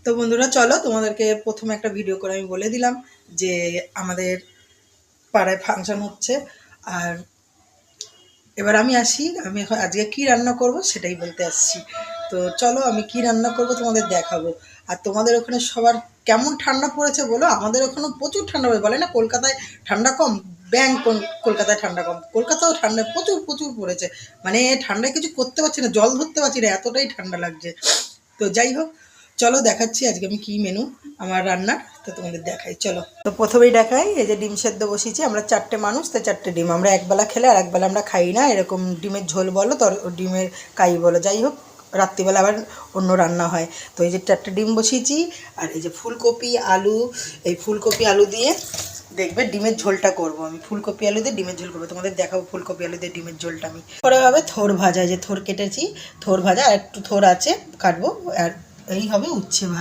তো বন্ধুরা চলো তোমাদেরকে প্রথমে একটা ভিডিও করে আমি বলে দিলাম যে আমাদের পাড়ায় ফাংশন হচ্ছে। আর এবার আমি আসি, আমি এখন আজকে কী রান্না করব সেটাই বলতে আসছি। তো চলো আমি কি রান্না করব তোমাদের দেখাবো। আর তোমাদের ওখানে সবার কেমন ঠান্ডা পড়েছে বলো। আমাদের ওখানেও প্রচুর ঠান্ডা পড়ে, বলে না কলকাতায় ঠান্ডা কম, কলকাতায় ঠান্ডা কম, কলকাতাও ঠান্ডা প্রচুর প্রচুর পড়েছে। মানে ঠান্ডায় কিছু করতে পারছি না, জল ধরতে পারছি না, এতটাই ঠান্ডা লাগছে। তো যাই হোক, চলো দেখাচ্ছি আজকে আমি কী মেনু আমার রান্নার, তো তোমাদের দেখাই চলো। তো প্রথমেই দেখাই, এই যে ডিম সেদ্ধ বসিয়েছি। আমরা 4টে মানুষ, তো 4টে ডিম। আমরা একবেলা খেলে আর একবেলা আমরা খাই না, এরকম ডিমের ঝোল বলো ডিমের কাই বলো, যাই হোক রাত্রিবেলা আবার অন্য রান্না হয়। তো এই যে 4টে ডিম বসিয়েছি। আর এই যে ফুলকপি আলু, এই ফুলকপি আলু দিয়ে দেখবে ডিমের ঝোলটা করব আমি। ফুলকপি আলু দিয়ে ডিমের ঝোল করবো, তোমাদের দেখাবো ফুলকপি আলু দিয়ে ডিমের ঝোলটা আমি করে হবে। থোর ভাজা, যে থোর কেটেছি, থোর ভাজা, আর একটু থোর আছে কাটবো, আর এই হবে উচ্ছে ভাজা।